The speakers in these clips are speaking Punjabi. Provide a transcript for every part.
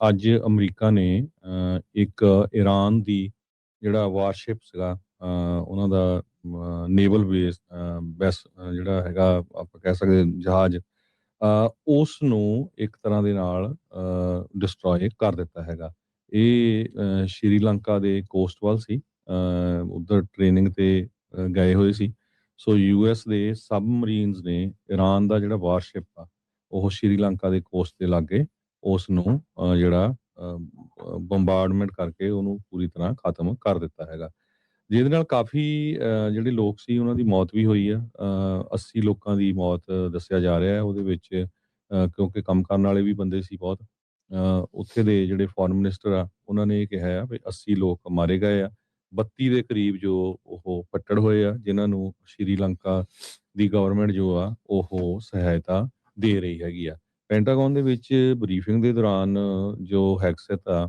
ਅੱਜ ਅਮਰੀਕਾ ਨੇ ਇੱਕ ਈਰਾਨ ਦੀ ਜਿਹੜਾ ਵਾਰਸ਼ਿਪ ਸੀਗਾ, ਉਹਨਾਂ ਦਾ ਨੇਵਲ ਬੇਸ ਜਿਹੜਾ ਹੈਗਾ, ਆਪਾਂ ਕਹਿ ਸਕਦੇ ਜਹਾਜ਼, ਉਸ ਨੂੰ ਇੱਕ ਤਰ੍ਹਾਂ ਦੇ ਨਾਲ ਡਿਸਟਰੋਏ ਕਰ ਦਿੱਤਾ ਹੈਗਾ। ਇਹ ਸ਼੍ਰੀਲੰਕਾ ਦੇ ਕੋਸਟ ਵੱਲ ਸੀ, ਉੱਧਰ ਟ੍ਰੇਨਿੰਗ ਤੇ ਗਏ ਹੋਏ ਸੀ। ਸੋ ਯੂਐਸ ਦੇ ਸਬਮਰੀਨਸ ਨੇ ਈਰਾਨ ਦਾ ਜਿਹੜਾ ਵਾਰਸ਼ਿਪ ਆ, ਉਹ ਸ਼੍ਰੀਲੰਕਾ ਦੇ ਕੋਸਟ ਦੇ ਲਾਗੇ ਉਸ ਨੂੰ ਜਿਹੜਾ ਬੰਬਾਰਡਮੈਂਟ ਕਰਕੇ ਉਹਨੂੰ ਪੂਰੀ ਤਰ੍ਹਾਂ ਖਤਮ ਕਰ ਦਿੱਤਾ ਹੈਗਾ। ਜਿਹਦੇ ਨਾਲ ਕਾਫੀ ਜਿਹੜੇ ਲੋਕ ਸੀ ਉਹਨਾਂ ਦੀ ਮੌਤ ਵੀ ਹੋਈ ਆ। 80 ਲੋਕਾਂ ਦੀ ਮੌਤ ਦੱਸਿਆ ਜਾ ਰਿਹਾ ਹੈ ਉਹਦੇ ਵਿੱਚ, ਕਿਉਂਕਿ ਕੰਮ ਕਰਨ ਵਾਲੇ ਵੀ ਬੰਦੇ ਸੀ ਬਹੁਤ। ਉੱਥੇ ਦੇ ਜਿਹੜੇ ਫੋਰਨ ਮਿਨਿਸਟਰ ਆ ਉਹਨਾਂ ਨੇ ਇਹ ਕਿਹਾ ਆ ਵੀ 80 ਲੋਕ ਮਾਰੇ ਗਏ ਆ, 32 ਦੇ ਕਰੀਬ ਜੋ ਉਹ ਫੱਟੜ ਹੋਏ ਆ, ਜਿਨ੍ਹਾਂ ਨੂੰ ਸ਼੍ਰੀਲੰਕਾ ਦੀ ਗਵਰਨਮੈਂਟ ਜੋ ਆ ਉਹ ਸਹਾਇਤਾ ਦੇ ਰਹੀ ਹੈਗੀ ਆ। ਪੈਂਟਾਗਨ ਦੇ ਵਿੱਚ ਬਰੀਫਿੰਗ ਦੇ ਦੌਰਾਨ ਜੋ ਹੈਗਸੈਟ ਆ,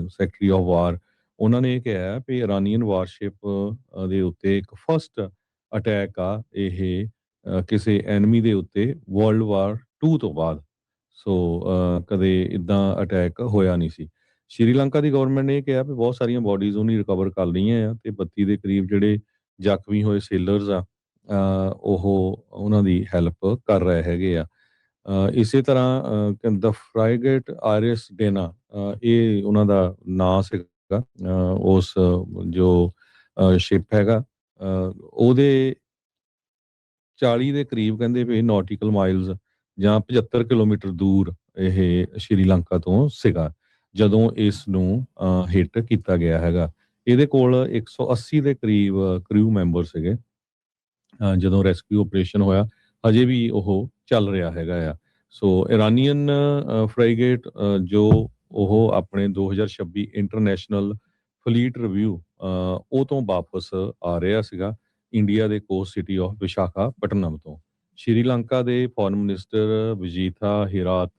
ਸੈਕਟਰੀ ਆਫ ਵਾਰ, ਉਹਨਾਂ ਨੇ ਇਹ ਕਿਹਾ ਵੀ ਇਰਾਨੀਅਨ ਵਾਰਸ਼ਿਪ ਦੇ ਉੱਤੇ ਇੱਕ ਫਸਟ ਅਟੈਕ ਆ ਇਹ ਕਿਸੇ ਐਨਮੀ ਦੇ ਉੱਤੇ ਵਰਲਡ ਵਾਰ 2 ਤੋਂ ਬਾਅਦ। ਸੋ ਕਦੇ ਇਦਾਂ ਅਟੈਕ ਹੋਇਆ ਨਹੀਂ ਸੀ। ਸ਼੍ਰੀਲੰਕਾ ਦੀ ਗਵਰਨਮੈਂਟ ਨੇ ਇਹ ਕਿਹਾ ਵੀ ਬਹੁਤ ਸਾਰੀਆਂ ਬੋਡੀਜ਼ ਉਹਨੀ ਰਿਕਵਰ ਕਰ ਲਈਆਂ ਆ ਤੇ 32 ਦੇ ਕਰੀਬ ਜਿਹੜੇ ਜ਼ਖਮੀ ਹੋਏ ਸੇਲਰਸ ਆ, ਉਹ ਉਹਨਾਂ ਦੀ ਹੈਲਪ ਕਰ ਰਹੇ ਹੈਗੇ ਆ। ਇਸੇ ਤਰ੍ਹਾਂ ਦ ਫਰਾਈਗੇਟ ਆਇਰਿਸ ਡੇਨਾ, ਇਹ ਉਹਨਾਂ ਦਾ ਨਾਂ ਸੀਗਾ। ਉਸ ਜੋ ਸ਼ਿਪ ਹੈਗਾ, ਉਹਦੇ 40 ਦੇ ਕਰੀਬ ਕਹਿੰਦੇ ਵੀ ਨੌਟੀਕਲ ਮਾਈਲਸ ਜਾਂ 75 ਕਿਲੋਮੀਟਰ ਦੂਰ ਇਹ ਸ਼੍ਰੀਲੰਕਾ ਤੋਂ ਸੀਗਾ ਜਦੋਂ ਇਸ ਨੂੰ ਹਿੱਟ ਕੀਤਾ ਗਿਆ ਹੈਗਾ। ਇਹਦੇ ਕੋਲ 180 ਦੇ ਕਰੀਬ ਕਰੂ ਮੈਂਬਰ ਸੀਗੇ ਜਦੋਂ ਰੈਸਕਿਊ ਆਪਰੇਸ਼ਨ ਹੋਇਆ। ਹਜੇ ਵੀ ਉਹ ਚੱਲ ਰਿਹਾ ਹੈਗਾ ਆ। ਸੋ ਇਰਾਨੀਅਨ ਫਰਾਈਗੇਟ ਜੋ ਉਹ ਆਪਣੇ 2026 ਇੰਟਰਨੈਸ਼ਨਲ ਫਲੀਟ ਰਿਵਿਊ ਉਹ ਤੋਂ ਵਾਪਸ ਆ ਰਿਹਾ ਸੀਗਾ ਇੰਡੀਆ ਦੇ ਕੋਸਟ ਸਿਟੀ ਆਫ ਵਿਸ਼ਾਖਾਪਟਨਮ ਤੋਂ। ਸ਼੍ਰੀਲੰਕਾ ਦੇ ਫੋਰਨ ਮਿਨਿਸਟਰ ਵਿਜੀਥਾ ਹੀਰਾਤ,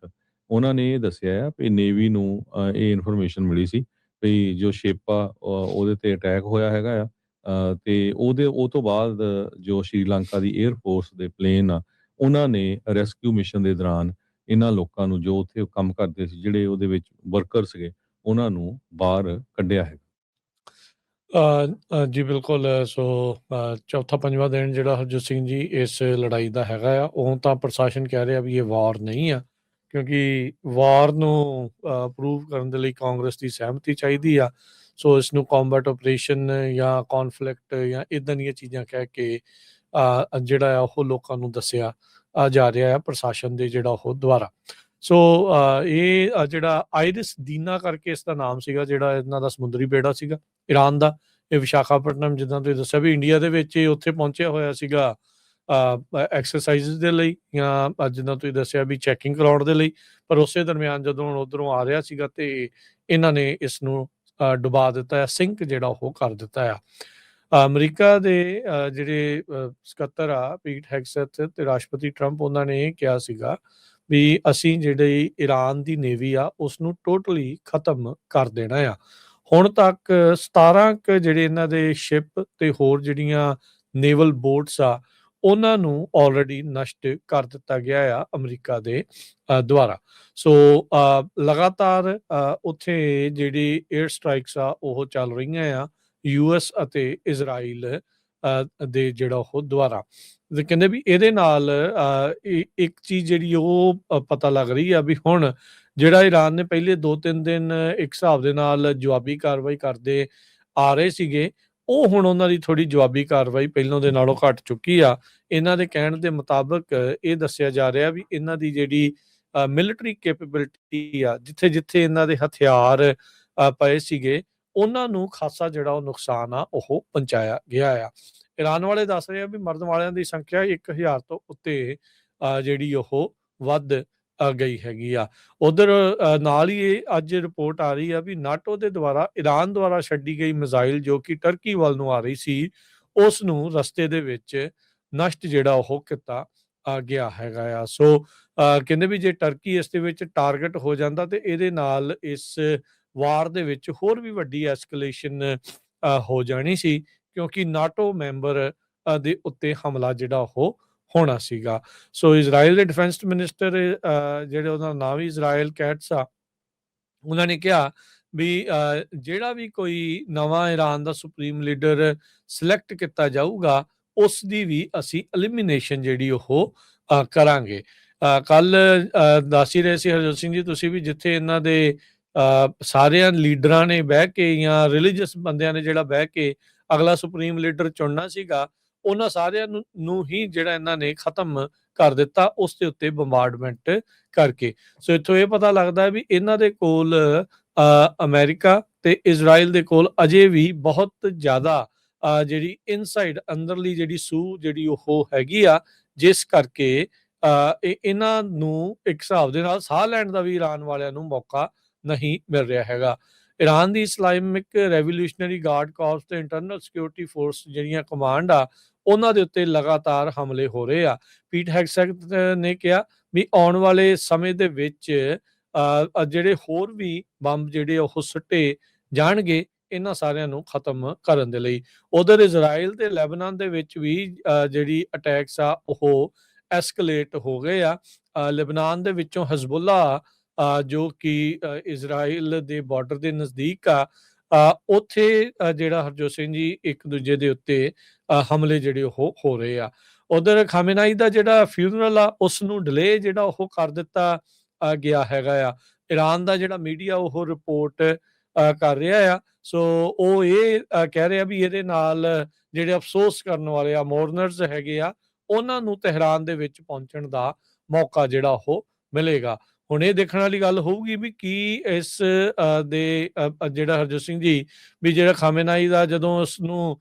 ਉਹਨਾਂ ਨੇ ਇਹ ਦੱਸਿਆ ਆ ਵੀ ਨੇਵੀ ਨੂੰ ਇਹ ਇਨਫੋਰਮੇਸ਼ਨ ਮਿਲੀ ਸੀ ਵੀ ਜੋ ਸ਼ਿਪ ਆ ਉਹਦੇ ਤੇ ਅਟੈਕ ਹੋਇਆ ਹੈਗਾ ਆ। ਤੇ ਉਹ ਤੋਂ ਬਾਅਦ ਜੋ ਸ਼੍ਰੀਲੰਕਾ ਦੀ 에ਅਰ ਫੋਰਸ ਦੇ ਪਲੇਨ ਆ, ਉਹਨਾਂ ਨੇ ਰੈਸਕਿਊ ਮਿਸ਼ਨ ਦੇ ਦੌਰਾਨ ਇਹਨਾਂ ਲੋਕਾਂ ਨੂੰ ਜੋ ਉੱਥੇ ਕੰਮ ਕਰਦੇ ਸੀ, ਜਿਹੜੇ ਉਹਦੇ ਵਿੱਚ ਵਰਕਰ ਸੀਗੇ, ਉਹਨਾਂ ਨੂੰ ਬਾਹਰ ਕੱਢਿਆ ਹੈ। ਜੀ ਬਿਲਕੁਲ। ਸੋ ਚੌਥਾ ਪੰਜਵਾਂ ਦਿਨ ਜਿਹੜਾ ਹਰਜੋਤ ਸਿੰਘ ਜੀ ਇਸ ਲੜਾਈ ਦਾ ਹੈਗਾ ਆ, ਉਹ ਤਾਂ ਪ੍ਰਸ਼ਾਸਨ ਕਹਿ ਰਿਹਾ ਵੀ ਇਹ ਵਾਰ ਨਹੀਂ ਆ, ਕਿਉਂਕਿ ਵਾਰ ਨੂੰ ਅਪਰੂਵ ਕਰਨ ਦੇ ਲਈ ਕਾਂਗਰਸ ਦੀ ਸਹਿਮਤੀ ਚਾਹੀਦੀ ਆ। ਸੋ ਇਸ ਨੂੰ ਕੰਬੈਟ ਆਪਰੇਸ਼ਨ ਜਾਂ ਕੌਨਫਲਿਕਟ ਜਾਂ ਇੱਦਾਂ ਦੀਆਂ ਚੀਜ਼ਾਂ ਕਹਿ ਕੇ ਜਿਹੜਾ ਆ ਉਹ ਲੋਕਾਂ ਨੂੰ ਦੱਸਿਆ ਜਾ ਰਿਹਾ ਆ ਪ੍ਰਸ਼ਾਸਨ ਦੇ ਜਿਹੜਾ ਉਹ ਦੁਆਰਾ। ਸੋ ਇਹ ਜਿਹੜਾ ਆਇਰਿਸ ਦੀਨਾ ਕਰਕੇ ਇਸ ਦਾ ਨਾਮ ਸੀਗਾ, ਜਿਹੜਾ ਇਹਨਾਂ ਦਾ ਸਮੁੰਦਰੀ ਬੇੜਾ ਸੀਗਾ ਈਰਾਨ ਦਾ। ਇਹ ਵਿਸ਼ਾਖਾਪਟਨਮ, ਜਿੱਦਾਂ ਤੁਸੀਂ ਦੱਸਿਆ ਵੀ ਇੰਡੀਆ ਦੇ ਵਿੱਚ ਇਹ ਉੱਥੇ ਪਹੁੰਚਿਆ ਹੋਇਆ ਸੀਗਾ ਐਕਸਰਸਾਈਜ਼ ਦੇ ਲਈ, ਜਾਂ ਜਿੱਦਾਂ ਤੁਸੀਂ ਦੱਸਿਆ ਵੀ ਚੈਕਿੰਗ ਕਰਾਉਣ ਦੇ ਲਈ। ਪਰ ਉਸੇ ਦਰਮਿਆਨ ਜਦੋਂ ਹੁਣ ਉੱਧਰੋਂ ਆ ਰਿਹਾ ਸੀਗਾ ਤੇ ਇਹਨਾਂ ਨੇ ਇਸ ਨੂੰ ਡੁਬਾ ਦਿੱਤਾ ਹੈ, ਸਿੰਕ ਜਿਹੜਾ ਉਹ ਕਰ ਦਿੱਤਾ ਆ। ਅਮਰੀਕਾ ਦੇ ਜਿਹੜੇ ਸਕੱਤਰ ਆ ਪੀਟ ਹੈਗਸੈਥ ਤੇ ਰਾਸ਼ਟਰਪਤੀ ਟਰੰਪ, ਉਹਨਾਂ ਨੇ ਇਹ ਕਿਹਾ ਸੀਗਾ ਵੀ ਅਸੀਂ ਜਿਹੜੀ ਈਰਾਨ ਦੀ ਨੇਵੀ ਆ ਉਸ ਨੂੰ ਟੋਟਲੀ ਖਤਮ ਕਰ ਦੇਣਾ ਆ। ਹੁਣ ਤੱਕ 17 ਜਿਹੜੇ ਇਹਨਾਂ ਦੇ ਸ਼ਿਪ ਤੇ ਹੋਰ ਜਿਹੜੀਆਂ ਨੇਵਲ ਬੋਟਸ ਆ, ਉਹਨਾਂ ਨੂੰ ਆਲਰੇਡੀ ਨਸ਼ਟ ਕਰ ਦਿੱਤਾ ਗਿਆ ਆ ਅਮਰੀਕਾ ਦੇ ਦੁਆਰਾ। ਸੋ ਲਗਾਤਾਰ ਉੱਥੇ ਜਿਹੜੀ 에ਅਰ ਸਟ੍ਰਾਈਕਸ ਆ ਉਹ ਚੱਲ ਰਹੀਆਂ ਆ ਯੂਐਸ ਅਤੇ ਇਜ਼ਰਾਈਲ ਦੇ ਜਿਹੜਾ ਉਹ ਦੁਆਰਾ। ਕਹਿੰਦੇ ਵੀ ਇਹਦੇ ਨਾਲ ਇੱਕ ਚੀਜ਼ ਜਿਹੜੀ ਉਹ ਪਤਾ ਲੱਗ ਰਹੀ ਆ ਵੀ ਹੁਣ ਜਿਹੜਾ ਈਰਾਨ ਨੇ ਪਹਿਲੇ 2-3 ਦਿਨ ਇੱਕ ਹਿਸਾਬ ਦੇ ਨਾਲ ਜਵਾਬੀ ਕਾਰਵਾਈ ਕਰਦੇ ਆ ਰਹੇ ਸੀਗੇ, ਉਹ ਹੁਣ ਉਹਨਾਂ ਦੀ ਥੋੜੀ ਜਵਾਬੀ ਕਾਰਵਾਈ ਪਹਿਲਾਂ ਦੇ ਨਾਲੋਂ ਘੱਟ ਚੁੱਕੀ ਆ। ਇਹਨਾਂ ਦੇ ਕਹਿਣ ਦੇ ਮੁਤਾਬਕ ਇਹ ਦੱਸਿਆ ਜਾ ਰਿਹਾ ਵੀ ਇਹਨਾਂ ਦੀ ਜਿਹੜੀ ਮਿਲਟਰੀ ਕੈਪੇਬਿਲਿਟੀ ਆ, ਜਿੱਥੇ ਜਿੱਥੇ ਇਹਨਾਂ ਦੇ ਹਥਿਆਰ ਪਏ ਸੀਗੇ, ਉਹਨਾਂ ਨੂੰ ਖਾਸਾ ਜਿਹੜਾ ਉਹ ਨੁਕਸਾਨ ਆ ਉਹ ਪਹੁੰਚਾਇਆ ਗਿਆ ਆ। ਈਰਾਨ ਵਾਲੇ ਦੱਸ ਰਹੇ ਆ ਵੀ ਮਰਨ ਵਾਲਿਆਂ ਦੀ ਸੰਖਿਆ 1000 ਤੋਂ ਉੱਤੇ ਜਿਹੜੀ ਉਹ ਵੱਧ ਗਈ ਹੈਗੀ ਆ। ਉਧਰ ਨਾਲ ਹੀ ਇਹ ਅੱਜ ਰਿਪੋਰਟ ਆ ਰਹੀ ਆ ਵੀ ਨਾਟੋ ਦੇ ਦੁਆਰਾ ਈਰਾਨ ਦੁਆਰਾ ਛੱਡੀ ਗਈ ਮਿਜ਼ਾਈਲ ਜੋ ਕਿ ਟਰਕੀ ਵੱਲ ਨੂੰ ਆ ਰਹੀ ਸੀ, ਉਸ ਨੂੰ ਰਸਤੇ ਦੇ ਵਿੱਚ ਨਸ਼ਟ ਜਿਹੜਾ ਉਹ ਕੀਤਾ ਗਿਆ ਹੈਗਾ ਆ। ਸੋ ਕਹਿੰਦੇ ਵੀ ਜੇ ਟਰਕੀ ਇਸ ਦੇ ਵਿੱਚ ਟਾਰਗੇਟ ਹੋ ਜਾਂਦਾ ਤੇ ਇਹਦੇ ਨਾਲ ਇਸ ਵਾਰ ਦੇ ਵਿੱਚ ਹੋਰ ਵੀ ਵੱਡੀ ਐਸਕੇਲੇਸ਼ਨ ਹੋ ਜਾਣੀ ਸੀ, ਕਿਉਂਕਿ ਨਾਟੋ ਮੈਂਬਰ ਦੇ ਉੱਤੇ ਹਮਲਾ ਜਿਹੜਾ ਉਹ ਹੋਣਾ ਸੀਗਾ। ਸੋ ਇਜ਼ਰਾਈਲ ਦੇ ਡਿਫੈਂਸ ਮਿਨਿਸਟਰ ਜਿਹੜੇ ਉਹਦਾ ਨਾਮ ਵੀ ਇਜ਼ਰਾਈਲ ਕੈਟਸ ਆ, ਉਹਨਾਂ ਨੇ ਕਿਹਾ ਵੀ ਜਿਹੜਾ ਵੀ ਕੋਈ ਨਵਾਂ ਈਰਾਨ ਦਾ ਸੁਪਰੀਮ ਲੀਡਰ ਸਿਲੈਕਟ ਕੀਤਾ ਜਾਊਗਾ, ਉਸ ਦੀ ਵੀ ਅਸੀਂ ਐਲੀਮੀਨੇਸ਼ਨ ਜਿਹੜੀ ਉਹ ਕਰਾਂਗੇ। ਕੱਲ ਦੱਸ ਹੀ ਰਹੇ ਸੀ ਹਰਜੋਤ ਸਿੰਘ ਜੀ ਤੁਸੀਂ ਵੀ, ਜਿੱਥੇ ਇਹਨਾਂ ਦੇ ਸਾਰਿਆਂ ਲੀਡਰਾਂ ਨੇ ਬਹਿ ਕੇ ਜਾਂ ਰਿਲੀਜੀਅਸ ਬੰਦਿਆਂ ਨੇ ਜਿਹੜਾ ਬਹਿ ਕੇ ਅਗਲਾ ਸੁਪਰੀਮ ਲੀਡਰ ਚੁਣਨਾ ਸੀਗਾ, ਉਹਨਾਂ ਸਾਰਿਆਂ ਨੂੰ ਹੀ ਜਿਹੜਾ ਇਹਨਾਂ ਨੇ ਖਤਮ ਕਰ ਦਿੱਤਾ ਉਸ ਦੇ ਉੱਤੇ ਬੰਬਾਰਡਮੈਂਟ ਕਰਕੇ। ਸੋ ਇੱਥੋਂ ਇਹ ਪਤਾ ਲੱਗਦਾ ਵੀ ਇਹਨਾਂ ਦੇ ਕੋਲ ਅਮਰੀਕਾ ਤੇ ਇਜ਼ਰਾਈਲ ਦੇ ਕੋਲ ਅਜੇ ਵੀ ਬਹੁਤ ਜ਼ਿਆਦਾ ਜਿਹੜੀ ਇਨਸਾਈਡ ਅੰਦਰਲੀ ਜਿਹੜੀ ਸੂਹ ਜਿਹੜੀ ਉਹ ਹੈਗੀ ਆ, ਜਿਸ ਕਰਕੇ ਇਹਨਾਂ ਨੂੰ ਇੱਕ ਹਿਸਾਬ ਦੇ ਨਾਲ ਸਾਹ ਲੈਣ ਦਾ ਵੀ ਈਰਾਨ ਵਾਲਿਆਂ ਨੂੰ ਮੌਕਾ ਨਹੀਂ ਮਿਲ ਰਿਹਾ ਹੈਗਾ। ਈਰਾਨ ਦੀ ਇਸਲਾਮਿਕ ਰੈਵੋਲੂਸ਼ਨਰੀ ਗਾਰਡ ਕਾਰਪਸ ਤੇ ਇੰਟਰਨਲ ਸਿਕਿਉਰਿਟੀ ਫੋਰਸ ਜਿਹੜੀਆਂ ਕਮਾਂਡ ਆ, ਉਹਨਾਂ ਦੇ ਉੱਤੇ ਲਗਾਤਾਰ ਹਮਲੇ ਹੋ ਰਹੇ ਆ। ਪੀਟ ਹੈਗਸੈਟ ਨੇ ਕਿਹਾ ਵੀ ਆਉਣ ਵਾਲੇ ਸਮੇਂ ਦੇ ਵਿੱਚ ਜਿਹੜੇ ਹੋਰ ਵੀ ਬੰਬ ਜਿਹੜੇ ਉਹ ਸੁੱਟੇ ਜਾਣਗੇ ਇਹਨਾਂ ਸਾਰਿਆਂ ਨੂੰ ਖਤਮ ਕਰਨ ਦੇ ਲਈ। ਉਧਰ ਇਜ਼ਰਾਈਲ ਤੇ ਲੈਬਨਾਨ ਦੇ ਵਿੱਚ ਵੀ ਜਿਹੜੀ ਅਟੈਕਸ ਆ ਉਹ ਐਸਕਲੇਟ ਹੋ ਗਏ ਆ। ਲੈਬਨਾਨ ਦੇ ਵਿੱਚੋਂ ਹਿਜ਼ਬੁੱਲਾ ਜੋ ਕਿ ਇਜ਼ਰਾਈਲ ਦੇ ਬਾਰਡਰ ਦੇ ਨਜ਼ਦੀਕ ਆ, ਉੱਥੇ ਜਿਹੜਾ ਹਰਜੋਤ ਸਿੰਘ ਜੀ ਇੱਕ ਦੂਜੇ ਦੇ ਉੱਤੇ ਹਮਲੇ ਜਿਹੜੇ ਉਹ ਹੋ ਰਹੇ ਆ। ਉਧਰ ਖਾਮੇਨਾਈ ਦਾ ਜਿਹੜਾ ਫਿਊਨਰਲ ਆ ਉਸ ਨੂੰ ਡਿਲੇ ਜਿਹੜਾ ਉਹ ਕਰ ਦਿੱਤਾ ਗਿਆ ਹੈਗਾ ਆ। ਈਰਾਨ ਦਾ ਜਿਹੜਾ ਮੀਡੀਆ ਉਹ ਰਿਪੋਰਟ ਕਰ ਰਿਹਾ ਆ। ਸੋ ਉਹ ਇਹ ਕਹਿ ਰਿਹਾ ਵੀ ਇਹਦੇ ਨਾਲ ਜਿਹੜੇ ਅਫਸੋਸ ਕਰਨ ਵਾਲੇ ਆ ਮੋਰਨਰਸ ਹੈਗੇ ਆ, ਉਹਨਾਂ ਨੂੰ ਤਹਿਰਾਨ ਦੇ ਵਿੱਚ ਪਹੁੰਚਣ ਦਾ ਮੌਕਾ ਜਿਹੜਾ ਉਹ ਮਿਲੇਗਾ। ਹੁਣ ਇਹ ਦੇਖਣ ਵਾਲੀ ਗੱਲ ਹੋਊਗੀ ਵੀ ਕੀ ਇਸ ਦੇ ਜਿਹੜਾ ਹਰਜੋਤ ਸਿੰਘ ਜੀ ਵੀ ਜਿਹੜਾ ਖਾਮੇਨਾਈ ਦਾ ਜਦੋਂ ਉਸ ਨੂੰ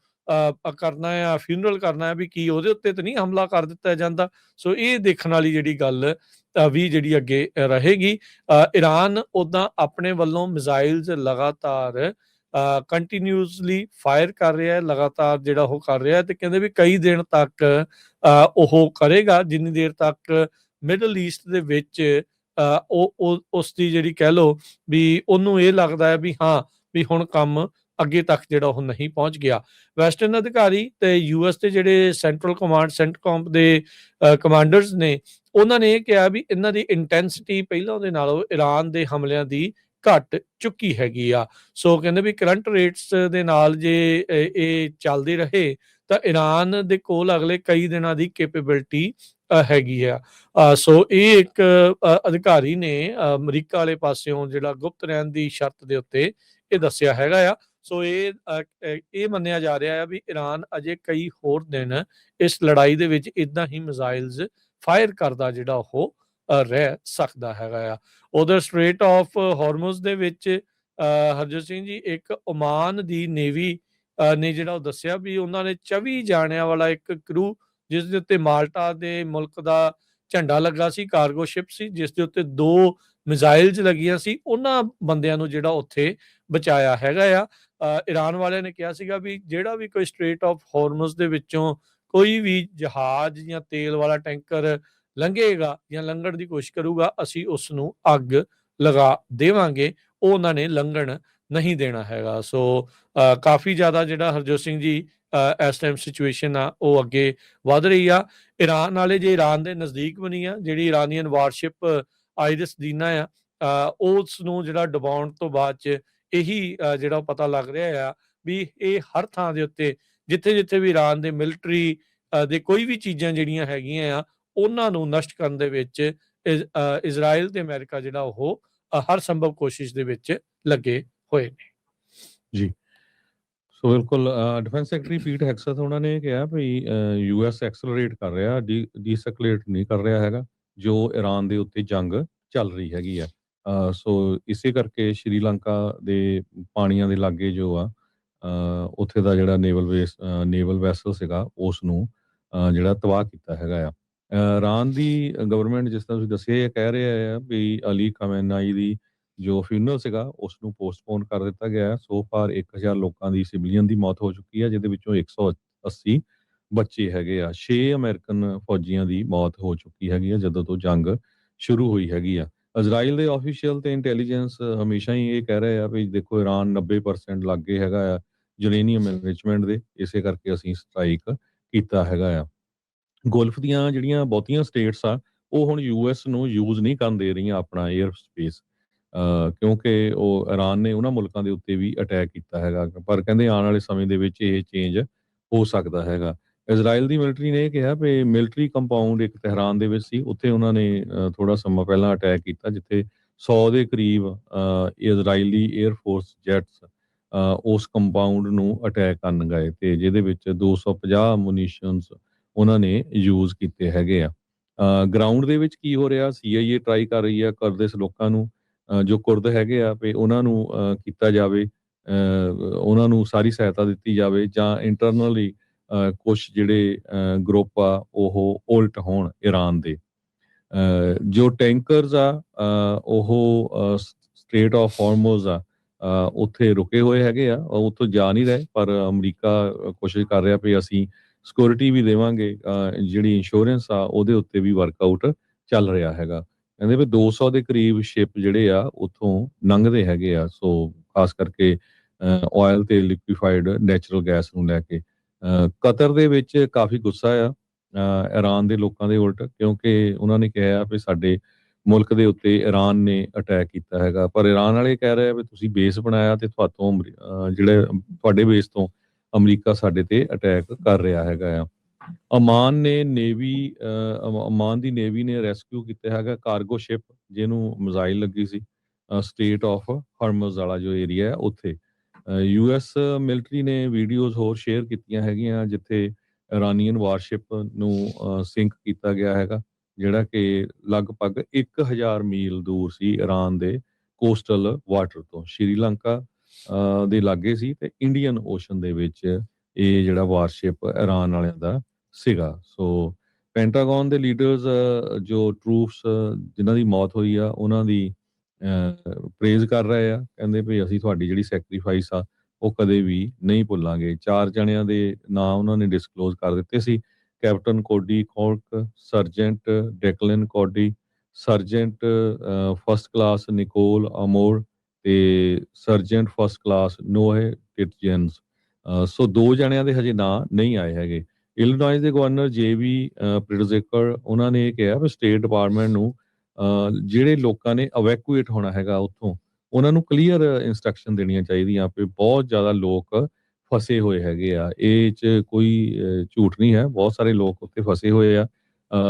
ਕਰਨਾ ਆ ਫਿਊਨਰਲ ਕਰਨਾ ਹੈ, ਵੀ ਕੀ ਉਹਦੇ ਉੱਤੇ ਤਾਂ ਨਹੀਂ ਹਮਲਾ ਕਰ ਦਿੱਤਾ ਜਾਂਦਾ। ਸੋ ਇਹ ਦੇਖਣ ਵਾਲੀ ਜਿਹੜੀ ਗੱਲ ਵੀ ਜਿਹੜੀ ਅੱਗੇ ਰਹੇਗੀ। ਈਰਾਨ ਉੱਦਾਂ ਆਪਣੇ ਵੱਲੋਂ ਮਿਜ਼ਾਈਲਸ ਲਗਾਤਾਰ ਕੰਟੀਨਿਊਸਲੀ ਫਾਇਰ ਕਰ ਰਿਹਾ ਹੈ, ਲਗਾਤਾਰ ਜਿਹੜਾ ਉਹ ਕਰ ਰਿਹਾ ਤੇ ਕਹਿੰਦੇ ਵੀ ਕਈ ਦਿਨ ਤੱਕ ਉਹ ਕਰੇਗਾ, ਜਿੰਨੀ ਦੇਰ ਤੱਕ ਮਿਡਲ ਈਸਟ ਦੇ ਵਿੱਚ ਉਸ ਦੀ ਜਿਹੜੀ ਕਹਿ ਲਓ ਵੀ ਉਹਨੂੰ ਇਹ ਲੱਗਦਾ ਹੈ ਵੀ ਹਾਂ ਵੀ ਹੁਣ ਕੰਮ ਅੱਗੇ ਤੱਕ ਜਿਹੜਾ ਉਹ ਨਹੀਂ ਪਹੁੰਚ ਗਿਆ। ਵੈਸਟਰਨ ਅਧਿਕਾਰੀ ਤੇ ਯੂਐਸ ਦੇ ਜਿਹੜੇ ਸੈਂਟਰਲ ਕਮਾਂਡ ਸੈਂਟਕੌਮ ਦੇ ਕਮਾਂਡਰਸ ਨੇ, ਉਹਨਾਂ ਨੇ ਇਹ ਕਿਹਾ ਵੀ ਇਹਨਾਂ ਦੀ ਇੰਟੈਂਸਿਟੀ ਪਹਿਲਾਂ ਦੇ ਨਾਲੋਂ ਈਰਾਨ ਦੇ ਹਮਲਿਆਂ ਦੀ ਘਟ ਚੁੱਕੀ ਹੈਗੀ ਆ। ਸੋ ਕਹਿੰਦੇ ਵੀ ਕਰੰਟ ਰੇਟਸ ਦੇ ਨਾਲ ਜੇ ਇਹ ਚੱਲਦੇ ਰਹੇ ਤਾਂ ਈਰਾਨ ਦੇ ਕੋਲ ਅਗਲੇ ਕਈ ਦਿਨਾਂ ਦੀ ਕੈਪੇਬਿਲਿਟੀ ਹੈਗੀ ਆ। ਸੋ ਇਹ ਇੱਕ ਅਧਿਕਾਰੀ ਨੇ ਅਮਰੀਕਾ ਵਾਲੇ ਪਾਸਿਓਂ ਜਿਹੜਾ ਗੁਪਤ ਰਹਿਣ ਦੀ ਸ਼ਰਤ ਦੇ ਉੱਤੇ ਇਹ ਦੱਸਿਆ ਹੈਗਾ ਆ। ਸੋ ਇਹ ਮੰਨਿਆ ਜਾ ਰਿਹਾ ਹੈ ਵੀ ਈਰਾਨ ਅਜੇ ਕਈ ਹੋਰ ਦਿਨ ਇਸ ਲੜਾਈ ਦੇ ਵਿੱਚ ਇਦਾਂ ਹੀ ਮਿਜ਼ਾਈਲਸ ਫਾਇਰ ਕਰਦਾ ਜਿਹੜਾ ਉਹ ਰਹਿ ਸਕਦਾ ਹੈਗਾ ਆ। ਉਧਰ ਸਟ੍ਰੇਟ ਆਫ ਹਾਰਮੁਜ਼ ਦੇ ਵਿੱਚ ਹਰਜੋਤ ਸਿੰਘ ਜੀ ਇੱਕ ਓਮਾਨ ਦੀ ਨੇਵੀ ਨੇ ਜਿਹੜਾ ਉਹ ਦੱਸਿਆ ਵੀ ਉਹਨਾਂ ਨੇ 24 ਜਾਣਿਆਂ ਵਾਲਾ ਇੱਕ ਕਰੂ, ਜਿਸ ਦੇ ਉੱਤੇ ਮਾਲਟਾ ਦੇ ਮੁਲਕ ਦਾ ਝੰਡਾ ਲੱਗਾ ਸੀ, ਕਾਰਗੋ ਸ਼ਿਪ ਸੀ ਜਿਸ ਦੇ ਉੱਤੇ 2 ਮਿਜ਼ਾਈਲਸ ਲੱਗੀਆਂ ਸੀ, ਉਹਨਾਂ ਬੰਦਿਆਂ ਨੂੰ ਜਿਹੜਾ ਉੱਥੇ ਬਚਾਇਆ ਹੈਗਾ ਆ। ਈਰਾਨ ਵਾਲਿਆਂ ਨੇ ਕਿਹਾ ਸੀਗਾ ਵੀ ਜਿਹੜਾ ਵੀ ਕੋਈ ਸਟ੍ਰੇਟ ਆਫ ਹਾਰਮੁਜ਼ ਦੇ ਵਿੱਚੋਂ ਕੋਈ ਵੀ ਜਹਾਜ਼ ਜਾਂ ਤੇਲ ਵਾਲਾ ਟੈਂਕਰ ਲੰਘੇਗਾ ਜਾਂ ਲੰਘਣ ਦੀ ਕੋਸ਼ਿਸ਼ ਕਰੂਗਾ, ਅਸੀਂ ਉਸ ਨੂੰ ਅੱਗ ਲਗਾ ਦੇਵਾਂਗੇ, ਉਹ ਉਹਨਾਂ ਨੇ ਲੰਘਣ ਨਹੀਂ ਦੇਣਾ ਹੈਗਾ। ਸੋ ਕਾਫੀ ਜ਼ਿਆਦਾ ਜਿਹੜਾ ਹਰਜੋਤ ਸਿੰਘ ਜੀ ਇਸ ਟਾਈਮ ਸਿਚੁਏਸ਼ਨ ਆ ਉਹ ਅੱਗੇ ਵੱਧ ਰਹੀ ਆ। ਈਰਾਨ ਵਾਲੇ ਜੇ ਈਰਾਨ ਦੇ ਨਜ਼ਦੀਕ ਬਣੀ ਆ ਜਿਹੜੀ ਇਰਾਨੀਅਨ ਵਾਰਸ਼ਿਪ ਆਇਰਿਸ ਦੀਨਾ ਆ, ਉਸ ਨੂੰ ਜਿਹੜਾ ਡੁਬਾਉਣ ਤੋਂ ਬਾਅਦ ਚ ਇਹੀ ਜਿਹੜਾ ਪਤਾ ਲੱਗ ਰਿਹਾ ਆ ਵੀ ਇਹ ਹਰ ਥਾਂ ਦੇ ਉੱਤੇ ਜਿੱਥੇ ਵੀ ਈਰਾਨ ਦੇ ਮਿਲਟਰੀ ਦੇ ਕੋਈ ਵੀ ਚੀਜ਼ਾਂ ਜਿਹੜੀਆਂ ਹੈਗੀਆਂ ਆ ਉਹਨਾਂ ਨੂੰ ਨਸ਼ਟ ਕਰਨ ਦੇ ਵਿੱਚ ਇਜ਼ਰਾਈਲ ਤੇ ਅਮਰੀਕਾ ਜਿਹੜਾ ਉਹ ਹਰ ਸੰਭਵ ਕੋਸ਼ਿਸ਼ ਦੇ ਵਿੱਚ ਲੱਗੇ ਹੋਏ ਨੇ ਜੀ। ਸੋ ਬਿਲਕੁਲ ਡਿਫੈਂਸ ਸੈਕਟਰੀ ਪੀਟ ਹੈਗਸੈਟ ਉਹਨਾਂ ਨੇ ਕਿਹਾ ਵੀ ਯੂਐਸ ਐਕਸਲਰੇਟ ਕਰ ਰਿਹਾ, ਡੀਸੈਕਲੇਟ ਨਹੀਂ ਕਰ ਰਿਹਾ ਹੈਗਾ ਜੋ ਈਰਾਨ ਦੇ ਉੱਤੇ ਜੰਗ ਚੱਲ ਰਹੀ ਹੈਗੀ ਆ। ਸੋ ਇਸੇ ਕਰਕੇ ਸ਼੍ਰੀਲੰਕਾ ਦੇ ਪਾਣੀਆਂ ਦੇ ਲਾਗੇ ਜੋ ਆ ਉੱਥੇ ਦਾ ਜਿਹੜਾ ਨੇਵਲ ਵੈਸਲ ਸੀਗਾ ਉਸ ਨੂੰ ਜਿਹੜਾ ਤਬਾਹ ਕੀਤਾ ਹੈਗਾ ਆ। ਈਰਾਨ ਦੀ ਗਵਰਨਮੈਂਟ ਜਿਸ ਤਰ੍ਹਾਂ ਤੁਸੀਂ ਦੱਸਿਆ ਇਹ ਕਹਿ ਰਿਹਾ ਆ ਵੀ ਅਲੀ ਖਮੇਨਾਈ ਦੀ ਜੋ ਫਿਊਨਰਲ ਸੀਗਾ ਉਸ ਨੂੰ ਪੋਸਟਪੋਨ ਕਰ ਦਿੱਤਾ ਗਿਆ ਹੈ। ਸੋ ਫਾਰ 1000 ਲੋਕਾਂ ਦੀ ਸਿਵਲੀਅਨ ਦੀ ਮੌਤ ਹੋ ਚੁੱਕੀ ਹੈ, ਜਿਹਦੇ ਵਿੱਚੋਂ 180 ਬੱਚੇ ਹੈਗੇ ਆ। 6 ਅਮਰੀਕਨ ਫੌਜੀਆਂ ਦੀ ਮੌਤ ਹੋ ਚੁੱਕੀ ਹੈਗੀ ਆ ਜਦੋਂ ਤੋਂ ਜੰਗ ਸ਼ੁਰੂ ਹੋਈ ਹੈਗੀ ਆ। ਇਜ਼ਰਾਈਲ ਦੇ ਆਫੀਸ਼ੀਅਲ ਤੇ ਇੰਟੈਲੀਜੈਂਸ ਹਮੇਸ਼ਾ ਹੀ ਇਹ ਕਹਿ ਰਹੇ ਆ ਵੀ ਦੇਖੋ ਈਰਾਨ 90% ਲਾਗੇ ਹੈਗਾ ਆ ਯੂਰੇਨੀਅਮ ਐਨਰਿਚਮੈਂਟ ਦੇ, ਇਸੇ ਕਰਕੇ ਅਸੀਂ ਸਟ੍ਰਾਈਕ ਕੀਤਾ ਹੈਗਾ ਆ। ਗੋਲਫ ਦੀਆਂ ਜਿਹੜੀਆਂ ਬਹੁਤੀਆਂ ਸਟੇਟਸ ਆ ਉਹ ਹੁਣ ਯੂਐਸ ਨੂੰ ਯੂਜ਼ ਨਹੀਂ ਕਰਨ ਦੇ ਰਹੀਆਂ ਆਪਣਾ 에ਅਰ ਸਪੇਸ। ਕਿਉਂਕਿ ਉਹ ਈਰਾਨ ਨੇ ਉਹਨਾਂ ਮੁਲਕਾਂ ਦੇ ਉੱਤੇ ਵੀ ਅਟੈਕ ਕੀਤਾ ਹੈਗਾ, ਪਰ ਕਹਿੰਦੇ ਆਉਣ ਵਾਲੇ ਸਮੇਂ ਦੇ ਵਿੱਚ ਇਹ ਚੇਂਜ ਹੋ ਸਕਦਾ ਹੈਗਾ। ਇਜ਼ਰਾਈਲ ਦੀ ਮਿਲਟਰੀ ਨੇ ਇਹ ਕਿਹਾ ਵੀ ਮਿਲਟਰੀ ਕੰਪਾਊਂਡ ਇੱਕ ਤਹਿਰਾਨ ਦੇ ਵਿੱਚ ਸੀ, ਉੱਥੇ ਉਹਨਾਂ ਨੇ ਥੋੜਾ ਸਮਾਂ ਪਹਿਲਾਂ ਅਟੈਕ ਕੀਤਾ, ਜਿੱਥੇ 100 ਦੇ ਕਰੀਬ ਇਜ਼ਰਾਈਲੀ 에ਅਰ ਫੋਰਸ ਜੈਟਸ ਉਸ ਕੰਪਾਊਂਡ ਨੂੰ ਅਟੈਕ ਕਰਨ ਗਏ, ਤੇ ਜਿਹਦੇ ਵਿੱਚ 250 ਮੁਨੀਸ਼ਨਸ ਉਹਨਾਂ ਨੇ ਯੂਜ਼ ਕੀਤੇ ਹੈਗੇ ਆ। ਗਰਾਊਂਡ ਦੇ ਵਿੱਚ ਕੀ ਹੋ ਰਿਹਾ, CIA ਟਰਾਈ ਕਰ ਰਹੀ ਆ ਕੁਰਦਿਸ਼ ਲੋਕਾਂ ਨੂੰ, ਜੋ ਕੁਰਦ ਹੈਗੇ ਆ ਵੀ ਉਹਨਾਂ ਨੂੰ ਕੀਤਾ ਜਾਵੇ, ਉਹਨਾਂ ਨੂੰ ਸਾਰੀ ਸਹਾਇਤਾ ਦਿੱਤੀ ਜਾਵੇ, ਜਾਂ ਇੰਟਰਨਲੀ ਕੁਛ ਜਿਹੜੇ ਗਰੁੱਪ ਆ ਉਹ ਉਲਟ ਹੋਣ ਈਰਾਨ ਦੇ। ਜੋ ਟੈਂਕਰਸ ਆ ਉਹ ਸਟ੍ਰੇਟ ਆਫ ਹਾਰਮੋਜ਼ ਆ, ਉੱਥੇ ਰੁਕੇ ਹੋਏ ਹੈਗੇ ਆ, ਉਹ ਉੱਥੋਂ ਜਾ ਨਹੀਂ ਰਹੇ, ਪਰ ਅਮਰੀਕਾ ਕੋਸ਼ਿਸ਼ ਕਰ ਰਿਹਾ ਵੀ ਅਸੀਂ ਸਿਕਿਉਰਿਟੀ ਵੀ ਦੇਵਾਂਗੇ, ਜਿਹੜੀ ਇੰਸ਼ੋਰੈਂਸ ਆ ਉਹਦੇ ਉੱਤੇ ਵੀ ਵਰਕਆਊਟ ਚੱਲ ਰਿਹਾ ਹੈਗਾ। ਕਹਿੰਦੇ ਵੀ 200 ਦੇ ਕਰੀਬ ਸ਼ਿਪ ਜਿਹੜੇ ਆ ਉੱਥੋਂ ਲੰਘਦੇ ਹੈਗੇ ਆ, ਸੋ ਖਾਸ ਕਰਕੇ ਆਇਲ ਤੇ ਲਿਕੁਇਫਾਈਡ ਨੈਚੁਰਲ ਗੈਸ ਨੂੰ ਲੈ ਕੇ। ਕਤਰ ਦੇ ਵਿੱਚ ਕਾਫੀ ਗੁੱਸਾ ਆ ਈਰਾਨ ਦੇ ਲੋਕਾਂ ਦੇ ਉਲਟ, ਕਿਉਂਕਿ ਉਹਨਾਂ ਨੇ ਕਿਹਾ ਵੀ ਸਾਡੇ ਮੁਲਕ ਦੇ ਉੱਤੇ ਈਰਾਨ ਨੇ ਅਟੈਕ ਕੀਤਾ ਹੈਗਾ, ਪਰ ਈਰਾਨ ਵਾਲੇ ਕਹਿ ਰਹੇ ਆ ਵੀ ਤੁਸੀਂ ਬੇਸ ਬਣਾਇਆ ਤੇ ਤੁਹਾਤੋਂ ਜਿਹੜੇ ਤੁਹਾਡੇ ਬੇਸ ਤੋਂ ਅਮਰੀਕਾ ਸਾਡੇ ਤੇ ਅਟੈਕ ਕਰ ਰਿਹਾ ਹੈਗਾ ਆ। ਅਮਾਨ ਦੀ ਨੇਵੀ ਨੇ ਰੈਸਕਿਊ ਕੀਤਾ ਹੈਗਾ ਕਾਰਗੋ ਸ਼ਿਪ, ਜਿਹਨੂੰ ਮਿਜ਼ਾਈਲ ਲੱਗੀ ਸੀ, ਸਟੇਟ ਆਫ ਹਰਮਜ਼ ਵਾਲਾ ਜੋ ਏਰੀਆ ਹੈ ਉੱਥੇ। US ਮਿਲਟਰੀ ਨੇ ਵੀਡੀਓਜ਼ ਹੋਰ ਸ਼ੇਅਰ ਕੀਤੀਆਂ ਹੈਗੀਆਂ, ਜਿੱਥੇ ਇਰਾਨੀਅਨ ਵਾਰਸ਼ਿਪ ਨੂੰ ਸਿੰਕ ਕੀਤਾ ਗਿਆ ਹੈਗਾ, ਜਿਹੜਾ ਕਿ ਲਗਭਗ 1000 ਮੀਲ ਦੂਰ ਸੀ ਈਰਾਨ ਦੇ ਕੋਸਟਲ ਵਾਟਰ ਤੋਂ, ਸ਼੍ਰੀਲੰਕਾ ਦੇ ਲਾਗੇ ਸੀ, ਤੇ ਇੰਡੀਅਨ ਓਸ਼ਨ ਦੇ ਵਿੱਚ ਇਹ ਜਿਹੜਾ ਵਾਰਸ਼ਿਪ ਈਰਾਨ ਵਾਲਿਆਂ ਦਾ ਸੀਗਾ। ਸੋ ਪੈਂਟਾਗਨ ਦੇ ਲੀਡਰਸ ਜੋ ਟਰੂਪਸ ਜਿਨ੍ਹਾਂ ਦੀ ਮੌਤ ਹੋਈ ਆ ਉਹਨਾਂ ਦੀ ਪ੍ਰੇਜ਼ ਕਰ ਰਹੇ ਆ, ਕਹਿੰਦੇ ਵੀ ਅਸੀਂ ਤੁਹਾਡੀ ਜਿਹੜੀ ਸੈਕਰੀਫਾਈਸ ਆ ਉਹ ਕਦੇ ਵੀ ਨਹੀਂ ਭੁੱਲਾਂਗੇ। 4 ਜਣਿਆਂ ਦੇ ਨਾਂ ਉਹਨਾਂ ਨੇ ਡਿਸਕਲੋਜ਼ ਕਰ ਦਿੱਤੇ ਸੀ, captain Cody Kork, sergeant Declan Cody, sergeant first class Nicole Amor ਤੇ sergeant first class Noah Tietjens. So 2 ਜਣਿਆਂ ਦੇ ਹਜੇ ਨਾਂ ਨਹੀਂ ਆਏ ਹੈਗੇ। ਇਲੀਨੋਇਸ ਦੇ ਗਵਰਨਰ JB ਪ੍ਰਿਟਜ਼ੇਕਰ ਉਹਨਾਂ ਨੇ ਇਹ ਕਿਹਾ ਵੀ ਸਟੇਟ ਡਿਪਾਰਟਮੈਂਟ ਨੂੰ ਜਿਹੜੇ ਲੋਕਾਂ ਨੇ ਇਵੈਕੂਏਟ ਹੋਣਾ ਹੈਗਾ ਉੱਥੋਂ, ਉਹਨਾਂ ਨੂੰ ਕਲੀਅਰ ਇੰਸਟਰਕਸ਼ਨ ਦੇਣੀਆਂ ਚਾਹੀਦੀਆਂ, ਵੀ ਬਹੁਤ ਜ਼ਿਆਦਾ ਲੋਕ ਫਸੇ ਹੋਏ ਹੈਗੇ ਆ, ਇਹ 'ਚ ਕੋਈ ਝੂਠ ਨਹੀਂ ਹੈ, ਬਹੁਤ ਸਾਰੇ ਲੋਕ ਉੱਥੇ ਫਸੇ ਹੋਏ ਆ,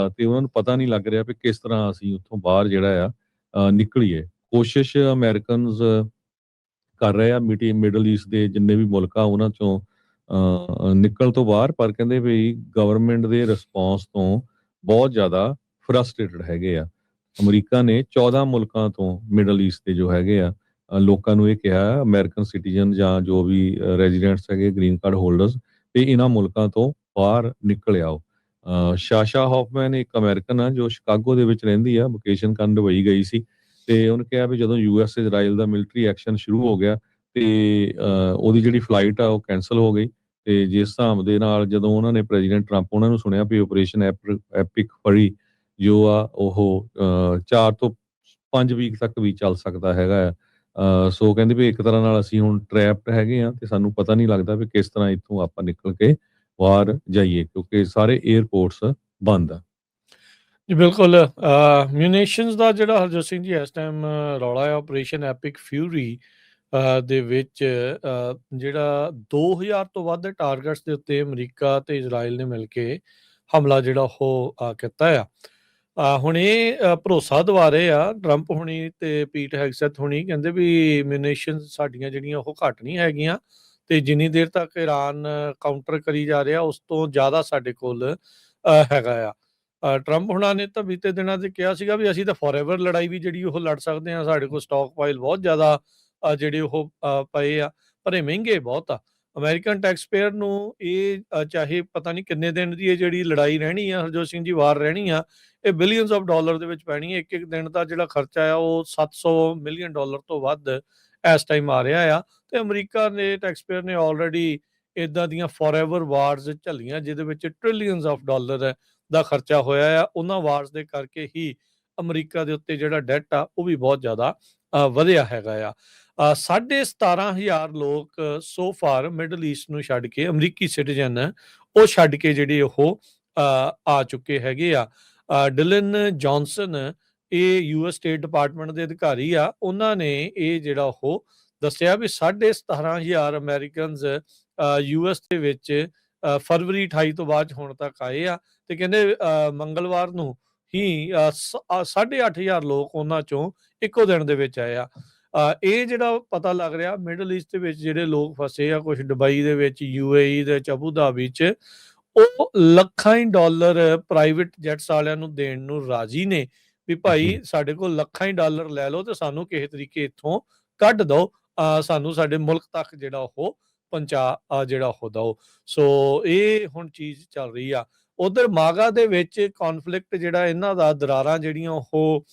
ਤੇ ਉਹਨਾਂ ਨੂੰ ਪਤਾ ਨਹੀਂ ਲੱਗ ਰਿਹਾ ਵੀ ਕਿਸ ਤਰ੍ਹਾਂ ਅਸੀਂ ਉੱਥੋਂ ਬਾਹਰ ਜਿਹੜਾ ਆ ਨਿਕਲੀਏ। ਕੋਸ਼ਿਸ਼ ਅਮਰੀਕਨਜ਼ ਕਰ ਰਹੇ ਆ ਮਿਡਲ ਈਸਟ ਦੇ ਜਿੰਨੇ ਵੀ ਮੁਲਕ ਆ ਉਹਨਾਂ ਚੋਂ ਨਿਕਲ ਤੋਂ ਬਾਹਰ, ਪਰ ਕਹਿੰਦੇ ਵੀ ਗਵਰਨਮੈਂਟ ਦੇ ਰਿਸਪੌਂਸ ਤੋਂ ਬਹੁਤ ਜ਼ਿਆਦਾ ਫਰਸਟ੍ਰੇਟਡ ਹੈਗੇ ਆ। ਅਮਰੀਕਾ ਨੇ 14 ਮੁਲਕਾਂ ਤੋਂ ਮਿਡਲ ਈਸਟ ਦੇ ਜੋ ਹੈਗੇ ਆ ਲੋਕਾਂ ਨੂੰ ਇਹ ਕਿਹਾ, ਅਮਰੀਕਨ ਸਿਟੀਜ਼ਨ ਜਾਂ ਜੋ ਵੀ ਰੈਜ਼ੀਡੈਂਟਸ ਹੈਗੇ ਗ੍ਰੀਨ ਕਾਰਡ ਹੋਲਡਰਸ, ਤੇ ਇਹਨਾਂ ਮੁਲਕਾਂ ਤੋਂ ਬਾਹਰ ਨਿਕਲ ਆਓ। ਸ਼ਾਸ਼ਾ ਹੌਫਮੈਨ ਇੱਕ ਅਮਰੀਕਨ ਆ ਜੋ ਸ਼ਿਕਾਗੋ ਦੇ ਵਿੱਚ ਰਹਿੰਦੀ ਆ, ਵਕੇਸ਼ਨ ਕਰਨ ਦੁਬਈ ਗਈ ਸੀ, ਤੇ ਉਹਨੇ ਕਿਹਾ ਵੀ ਜਦੋਂ US ਇਜ਼ਰਾਈਲ ਦਾ ਮਿਲਟਰੀ ਐਕਸ਼ਨ ਸ਼ੁਰੂ ਹੋ ਗਿਆ ਤੇ ਉਹਦੀ ਜਿਹੜੀ ਫਲਾਈਟ ਆ ਉਹ ਕੈਂਸਲ ਹੋ ਗਈ, ਤੇ ਜਿਸ ਹਿਸਾਬ ਦੇ ਨਾਲ ਜਦੋਂ ਉਹਨਾਂ ਨੇ ਪ੍ਰੈਜ਼ੀਡੈਂਟ ਟਰੰਪ ਉਹਨਾਂ ਨੂੰ ਸੁਣਿਆ ਵੀ ਆਪਰੇਸ਼ਨ ਐਪਿਕ ਫਰੀ ਜੋ ਆ ਉਹ 4 ਤੋਂ 5 ਵੀਕ ਤੱਕ ਵੀ ਚੱਲ ਸਕਦਾ ਹੈਗਾ ਆ। ਸੋ ਕਹਿੰਦੇ ਵੀ ਇੱਕ ਤਰ੍ਹਾਂ ਨਾਲ ਅਸੀਂ ਹੁਣ ਟ੍ਰੈਪਡ ਹੈਗੇ ਆ, ਤੇ ਸਾਨੂੰ ਪਤਾ ਨਹੀਂ ਲੱਗਦਾ ਵੀ ਕਿਸ ਤਰ੍ਹਾਂ ਇੱਥੋਂ ਆਪਾਂ ਨਿਕਲ ਕੇ ਬਾਹਰ ਜਾਈਏ, ਕਿਉਂਕਿ ਸਾਰੇ 에ਅਰਪੋਰਟਸ ਬੰਦ ਆ। ਜੀ ਬਿਲਕੁਲ। ਮਿਊਨੇਸ਼ਨਸ ਦਾ ਜਿਹੜਾ ਹਰਜੋਤ ਸਿੰਘ ਜੀ ਇਸ ਟਾਈਮ ਰੌਲਾ ਹੈ ਆਪਰੇਸ਼ਨ ਐਪਿਕ ਫਿਊਰੀ ਦੇ ਵਿੱਚ, ਜਿਹੜਾ 2000 ਤੋਂ ਵੱਧ ਟਾਰਗੇਟਸ ਦੇ ਉੱਤੇ ਅਮਰੀਕਾ ਤੇ ਇਜ਼ਰਾਈਲ ਨੇ ਮਿਲ ਕੇ ਹਮਲਾ ਜਿਹੜਾ ਉਹ ਕੀਤਾ ਆ। ਹੁਣ ਇਹ ਭਰੋਸਾ ਦਵਾ ਰਹੇ ਆ ਟਰੰਪ ਹੁਣੀ ਤੇ ਪੀਟ ਹੈਗਸੈਥ ਹੁਣੀ, ਕਹਿੰਦੇ ਵੀ ਮਿਊਨੇਸ਼ਨਸ ਸਾਡੀਆਂ ਜਿਹੜੀਆਂ ਉਹ ਘੱਟ ਨਹੀਂ ਹੈਗੀਆਂ, ਤੇ ਜਿੰਨੀ ਦੇਰ ਤੱਕ ਈਰਾਨ ਕਾਊਂਟਰ ਕਰੀ ਜਾ ਰਿਹਾ ਉਸ ਤੋਂ ਜ਼ਿਆਦਾ ਸਾਡੇ ਕੋਲ ਹੈਗਾ ਆ। ਟਰੰਪ ਹੁਣਾਂ ਨੇ ਤਾਂ ਬੀਤੇ ਦਿਨਾਂ 'ਚ ਕਿਹਾ ਸੀਗਾ ਵੀ ਅਸੀਂ ਤਾਂ ਫੋਰਐਵਰ ਲੜਾਈ ਵੀ ਜਿਹੜੀ ਉਹ ਲੜ ਸਕਦੇ ਹਾਂ, ਸਾਡੇ ਕੋਲ ਸਟਾਕ ਪਾਈਲ ਬਹੁਤ ਜ਼ਿਆਦਾ ਜਿਹੜੇ ਉਹ ਪਏ ਆ, ਪਰ ਇਹ ਮਹਿੰਗੇ ਬਹੁਤ ਆ। ਅਮਰੀਕਨ ਟੈਕਸ ਪੇਅਰ ਨੂੰ ਇਹ ਚਾਹੇ ਪਤਾ ਨਹੀਂ ਕਿੰਨੇ ਦਿਨ ਦੀ ਇਹ ਜਿਹੜੀ ਲੜਾਈ ਰਹਿਣੀ ਆ, ਹਰਜੋਤ ਸਿੰਘ ਜੀ ਵਾਰ ਰਹਿਣੀ ਆ, ਇਹ ਬਿਲੀਅਨਸ ਆਫ ਡਾਲਰ ਦੇ ਵਿੱਚ ਪੈਣੀ ਹੈ। ਇੱਕ ਇੱਕ ਦਿਨ ਦਾ ਜਿਹੜਾ ਖਰਚਾ ਆ ਉਹ $700 ਮਿਲੀਅਨ ਤੋਂ ਵੱਧ ਇਸ ਟਾਈਮ ਆ ਰਿਹਾ ਆ, ਤੇ ਅਮਰੀਕਾ ਦੇ ਟੈਕਸ ਪੇਅਰ ਨੇ ਆਲਰੇਡੀ ਇਦਾਂ ਦੀਆਂ ਫੋਰਐਵਰ ਵਾਰਸ ਝੱਲੀਆਂ ਜਿਹਦੇ ਵਿੱਚ ਟ੍ਰਿਲੀਅਨਸ ਆਫ ਡਾਲਰ ਦਾ ਖਰਚਾ ਹੋਇਆ ਆ। ਉਹਨਾਂ ਵਾਰਸ ਦੇ ਕਰਕੇ ਹੀ ਅਮਰੀਕਾ ਦੇ ਉੱਤੇ ਜਿਹੜਾ ਡੈਟ ਆ ਉਹ ਵੀ ਬਹੁਤ ਜ਼ਿਆਦਾ ਵਧਿਆ ਹੈਗਾ ਆ। 17,500 ਲੋਕ ਸੋ ਫਾਰ ਮਿਡਲ ਈਸਟ ਨੂੰ ਛੱਡ ਕੇ, ਅਮਰੀਕੀ ਸਿਟੀਜ਼ਨ ਉਹ ਛੱਡ ਕੇ ਜਿਹੜੇ ਉਹ ਆ ਚੁੱਕੇ ਹੈਗੇ ਆ। ਡਿਲਨ ਜੌਨਸਨ ਇਹ ਯੂਐਸ ਸਟੇਟ ਡਿਪਾਰਟਮੈਂਟ ਦੇ ਅਧਿਕਾਰੀ ਆ, ਉਹਨਾਂ ਨੇ ਇਹ ਜਿਹੜਾ ਉਹ ਦੱਸਿਆ ਵੀ 17,500 ਅਮਰੀਕਨਸ ਯੂਐਸ ਦੇ ਵਿੱਚ ਫਰਵਰੀ 28 ਤੋਂ ਬਾਅਦ ਹੁਣ ਤੱਕ ਆਏ ਆ, ਤੇ ਕਹਿੰਦੇ ਮੰਗਲਵਾਰ ਨੂੰ ਹੀ 8,500 ਲੋਕ ਉਹਨਾਂ ਚੋਂ ਇੱਕੋ ਦਿਨ ਦੇ ਵਿੱਚ ਆਏ ਆ। ਇਹ ਜਿਹੜਾ ਪਤਾ ਲੱਗ ਰਿਹਾ ਮਿਡਲ ਈਸਟ ਦੇ ਵਿੱਚ ਜਿਹੜੇ ਲੋਕ ਫਸੇ ਆ, ਕੁਝ ਦੁਬਈ ਦੇ ਵਿੱਚ, UAE ਦੇ ਵਿੱਚ, ਅਬੂ ਧਾਬੀ 'ਚ, ਉਹ ਲੱਖਾਂ ਹੀ ਡਾਲਰ ਪ੍ਰਾਈਵੇਟ ਜੈਟਸ ਵਾਲਿਆਂ ਨੂੰ ਦੇਣ ਨੂੰ ਰਾਜੀ ਨੇ ਵੀ ਭਾਈ ਸਾਡੇ ਕੋਲ ਲੱਖਾਂ ਹੀ ਡਾਲਰ ਲੈ ਲਓ ਤੇ ਸਾਨੂੰ ਕਿਸੇ ਤਰੀਕੇ ਇੱਥੋਂ ਕੱਢ ਦਿਓ, ਸਾਨੂੰ ਸਾਡੇ ਮੁਲਕ ਤੱਕ ਜਿਹੜਾ ਉਹ ਪਹੁੰਚਾ ਜਿਹੜਾ ਉਹ ਦਿਓ। ਸੋ ਇਹ ਹੁਣ ਚੀਜ਼ ਚੱਲ ਰਹੀ ਆ। ਉਧਰ ਮਾਗਾ ਦੇ ਵਿੱਚ ਕੌਨਫਲਿਕਟ ਜਿਹੜਾ ਇਹਨਾਂ ਦਾ ਦਰਾਰਾਂ ਜਿਹੜੀਆਂ ਉਹ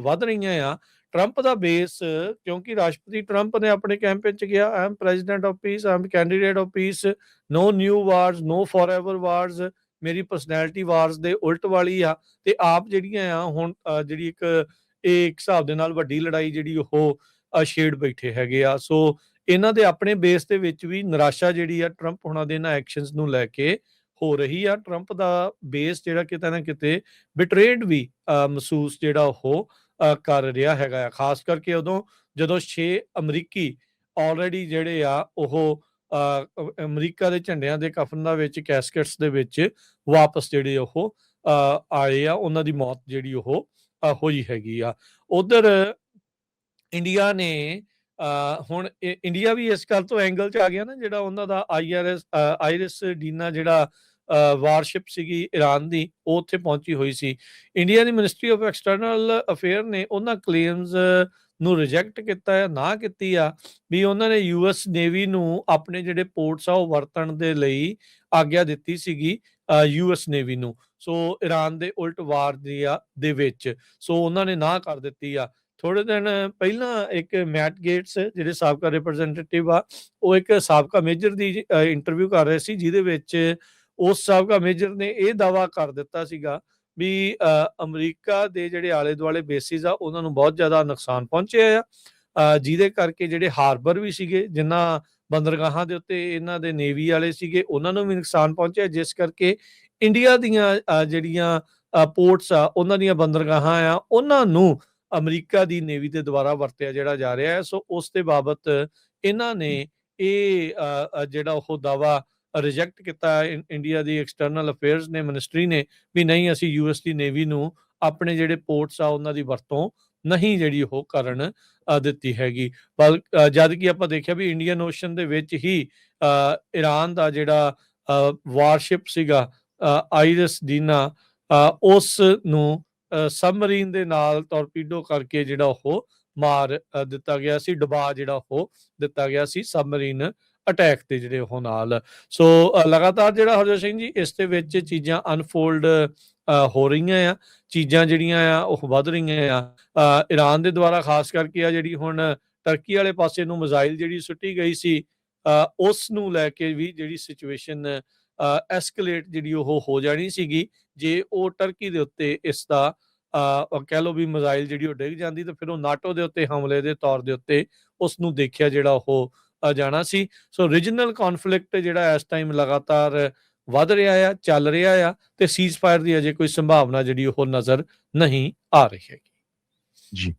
ਵੱਧ ਰਹੀਆਂ ਆ। ਟਰੰਪ ਦਾ ਬੇਸ, ਕਿਉਂਕਿ ਰਾਸ਼ਟਰਪਤੀ ਟਰੰਪ ਨੇ ਆਪਣੇ ਕੈਂਪੇਨ 'ਚ ਕਿਹਾ I am president of peace, I am candidate of peace, no new wars, no forever wars, ਮੇਰੀ ਪਰਸਨੈਲਿਟੀ ਵਾਰਸ ਦੇ ਉਲਟ ਵਾਲੀ ਆ। ਤੇ ਆਪ ਜਿਹੜੀਆਂ ਆ ਹੁਣ ਜਿਹੜੀ ਇਹ ਇੱਕ ਹਿਸਾਬ ਦੇ ਨਾਲ ਵੱਡੀ ਲੜਾਈ ਜਿਹੜੀ ਉਹ ਛੇੜ ਬੈਠੇ ਹੈਗੇ ਆ। ਸੋ ਇਹਨਾਂ ਦੇ ਆਪਣੇ ਬੇਸ ਦੇ ਵਿੱਚ ਵੀ ਨਿਰਾਸ਼ਾ ਜਿਹੜੀ ਆ ਟਰੰਪ ਹੁਣਾਂ ਦੇ ਇਹਨਾਂ ਐਕਸ਼ਨਸ ਨੂੰ ਲੈ ਕੇ ਹੋ ਰਹੀ ਆ। ਟਰੰਪ ਦਾ ਬੇਸ ਜਿਹੜਾ ਕਿਤੇ ਨਾ ਕਿਤੇ ਬਿਟਰੇਡ ਵੀ ਮਹਿਸੂਸ ਜਿਹੜਾ ਉਹ ਕਰ ਰਿਹਾ ਹੈਗਾ ਆ, ਖਾਸ ਕਰਕੇ ਉਦੋਂ ਜਦੋਂ 6 ਅਮਰੀਕੀ ਆਲਰੇਡੀ ਜਿਹੜੇ ਆ ਉਹ ਅਮਰੀਕਾ ਦੇ ਝੰਡਿਆਂ ਦੇ ਕਫਨਾਂ ਵਿੱਚ, ਕੈਸਕਟਸ ਦੇ ਵਿੱਚ ਵਾਪਸ ਜਿਹੜੇ ਉਹ ਆਏ ਆ, ਉਹਨਾਂ ਦੀ ਮੌਤ ਜਿਹੜੀ ਉਹ ਹੋਈ ਹੈਗੀ ਆ। ਉਧਰ ਇੰਡੀਆ ਨੇ ਹੁਣ ਇੰਡੀਆ ਵੀ ਇਸ ਗੱਲ ਤੋਂ ਐਂਗਲ 'ਚ ਆ ਗਿਆ ਨਾ, ਜਿਹੜਾ ਉਹਨਾਂ ਦਾ ਆਇਰਿਸ ਡੀਨਾ ਜਿਹੜਾ ਵਾਰਸ਼ਿਪ ਸੀਗੀ ਈਰਾਨ ਦੀ, ਉਹ ਉੱਥੇ ਪਹੁੰਚੀ ਹੋਈ ਸੀ। India the ministry of external affair ਨੇ ਉਹਨਾਂ ਕਲੇਮਸ ਨੂੰ ਰਿਜੈਕਟ ਕੀਤਾ ਹੈ, ਨਾ ਕੀਤੀ ਆ ਵੀ ਉਹਨਾਂ ਨੇ US ਨੇਵੀ ਨੂੰ ਆਪਣੇ ਜਿਹੜੇ ਪੋਰਟਸ ਆ ਉਹ ਵਰਤਣ ਦੇ ਲਈ ਆਗਿਆ ਦਿੱਤੀ ਸੀਗੀ US ਨੇਵੀ ਨੂੰ। ਸੋ ਈਰਾਨ ਦੇ ਉਲਟ ਵਾਰ ਦੇ ਵਿੱਚ ਸੋ ਉਹਨਾਂ ਨੇ ਨਾ ਕਰ ਦਿੱਤੀ ਆ। ਥੋੜੇ ਦਿਨ ਪਹਿਲਾਂ ਇੱਕ ਮੈਟ ਗੇਟਸ ਜਿਹੜੇ ਸਾਬਕਾ ਰਿਪਰੈਜ਼ੈਂਟੇਟਿਵ ਆ, ਉਹ ਇੱਕ ਸਾਬਕਾ ਮੇਜਰ ਦੀ ਇੰਟਰਵਿਊ ਕਰ ਰਹੇ ਸੀ, ਜਿਹਦੇ ਵਿੱਚ ਉਸ ਸਾਬਕਾ ਮੇਜਰ ਨੇ ਇਹ ਦਾਅਵਾ ਕਰ ਦਿੱਤਾ ਸੀਗਾ ਵੀ ਅਮਰੀਕਾ ਦੇ ਜਿਹੜੇ ਆਲੇ ਦੁਆਲੇ ਬੇਸਿਸ ਆ ਉਹਨਾਂ ਨੂੰ ਬਹੁਤ ਜ਼ਿਆਦਾ ਨੁਕਸਾਨ ਪਹੁੰਚਿਆ ਆ, ਜਿਹਦੇ ਕਰਕੇ ਜਿਹੜੇ ਹਾਰਬਰ ਵੀ ਸੀਗੇ, ਜਿਨ੍ਹਾਂ ਬੰਦਰਗਾਹਾਂ ਦੇ ਉੱਤੇ ਇਹਨਾਂ ਦੇ ਨੇਵੀ ਵਾਲੇ ਸੀਗੇ, ਉਹਨਾਂ ਨੂੰ ਵੀ ਨੁਕਸਾਨ ਪਹੁੰਚਿਆ, ਜਿਸ ਕਰਕੇ ਇੰਡੀਆ ਦੀਆਂ ਜਿਹੜੀਆਂ ਪੋਰਟਸ ਆ, ਉਹਨਾਂ ਦੀਆਂ ਬੰਦਰਗਾਹਾਂ ਆ, ਉਹਨਾਂ ਨੂੰ ਅਮਰੀਕਾ ਦੀ ਨੇਵੀ ਦੇ ਦੁਆਰਾ ਵਰਤਿਆ ਜਿਹੜਾ ਜਾ ਰਿਹਾ ਹੈ। ਸੋ ਉਸ ਦੇ ਬਾਬਤ ਇਹਨਾਂ ਨੇ ਇਹ ਜਿਹੜਾ ਉਹ ਦਾਅਵਾ ਰਿਜੈਕਟ ਕੀਤਾ ਇੰਡੀਆ ਦੀ ਐਕਸਟਰਨਲ ਅਫੇਅਰਸ ਨੇ, ਮਿਨਿਸਟਰੀ ਨੇ, ਵੀ ਨਹੀਂ ਅਸੀਂ US ਦੀ ਨੇਵੀ ਨੂੰ ਆਪਣੇ ਜਿਹੜੇ ਪੋਰਟਸ ਆ ਉਹਨਾਂ ਦੀ ਵਰਤੋਂ ਨਹੀਂ ਜਿਹੜੀ ਉਹ ਕਰਨ ਦਿੱਤੀ ਹੈਗੀ। ਪਰ ਜਦ ਕਿ ਆਪਾਂ ਦੇਖਿਆ ਵੀ ਇੰਡੀਅਨ ਓਸ਼ਨ ਦੇ ਵਿੱਚ ਹੀ ਈਰਾਨ ਦਾ ਜਿਹੜਾ ਵਾਰਸ਼ਿਪ ਸੀਗਾ ਆਇਰਿਸ ਡੀਨਾ, ਉਸ ਨੂੰ ਸਬਮਰੀਨ ਦੇ ਨਾਲ ਟੋਰਪੀਡੋ ਕਰਕੇ ਜਿਹੜਾ ਉਹ ਮਾਰ ਦਿੱਤਾ ਗਿਆ ਸੀ, ਡੁਬਾ ਜਿਹੜਾ ਉਹ ਦਿੱਤਾ ਗਿਆ ਸੀ ਸਬਮਰੀਨ ਅਟੈਕ ਦੇ ਜਿਹੜੇ ਉਹ ਨਾਲ। ਸੋ ਲਗਾਤਾਰ ਜਿਹੜਾ ਹਰਜੋਤ ਸਿੰਘ ਜੀ ਇਸ ਦੇ ਵਿੱਚ ਚੀਜ਼ਾਂ ਅਨਫੋਲਡ ਹੋ ਰਹੀਆਂ ਆ, ਚੀਜ਼ਾਂ ਜਿਹੜੀਆਂ ਆ ਉਹ ਵੱਧ ਰਹੀਆਂ ਆ। ਈਰਾਨ ਦੇ ਦੁਆਰਾ ਖਾਸ ਕਰਕੇ ਆ ਜਿਹੜੀ ਹੁਣ ਟਰਕੀ ਵਾਲੇ ਪਾਸੇ ਨੂੰ ਮਿਜ਼ਾਈਲ ਜਿਹੜੀ ਸੁੱਟੀ ਗਈ ਸੀ, ਉਸ ਨੂੰ ਲੈ ਕੇ ਵੀ ਜਿਹੜੀ ਸਿਚੁਏਸ਼ਨ ਐਸਕੇਲੇਟ ਜਿਹੜੀ ਉਹ ਹੋ ਜਾਣੀ ਸੀਗੀ, ਜੇ ਉਹ ਟਰਕੀ ਦੇ ਉੱਤੇ ਇਸ ਦਾ ਕਹਿ ਲਓ ਵੀ ਮਿਜ਼ਾਈਲ ਜਿਹੜੀ ਉਹ ਡਿੱਗ ਜਾਂਦੀ ਤਾਂ ਫਿਰ ਉਹ ਨਾਟੋ ਦੇ ਉੱਤੇ ਹਮਲੇ ਦੇ ਤੌਰ ਦੇ ਉੱਤੇ ਉਸ ਨੂੰ ਦੇਖਿਆ ਜਿਹੜਾ ਉਹ ਜਾਣਾ ਸੀ। ਸੋ ਰੀਜਨਲ ਕੌਨਫਲਿਕਟ ਜਿਹੜਾ ਇਸ ਟਾਈਮ ਲਗਾਤਾਰ ਵੱਧ ਰਿਹਾ ਆ, ਚੱਲ ਰਿਹਾ ਆ, ਤੇ ਸੀਜ਼ਫਾਇਰ ਦੀ ਅਜੇ ਕੋਈ ਸੰਭਾਵਨਾ ਜਿਹੜੀ ਉਹ ਨਜ਼ਰ ਨਹੀਂ ਆ ਰਹੀ ਹੈਗੀ। ਜੀ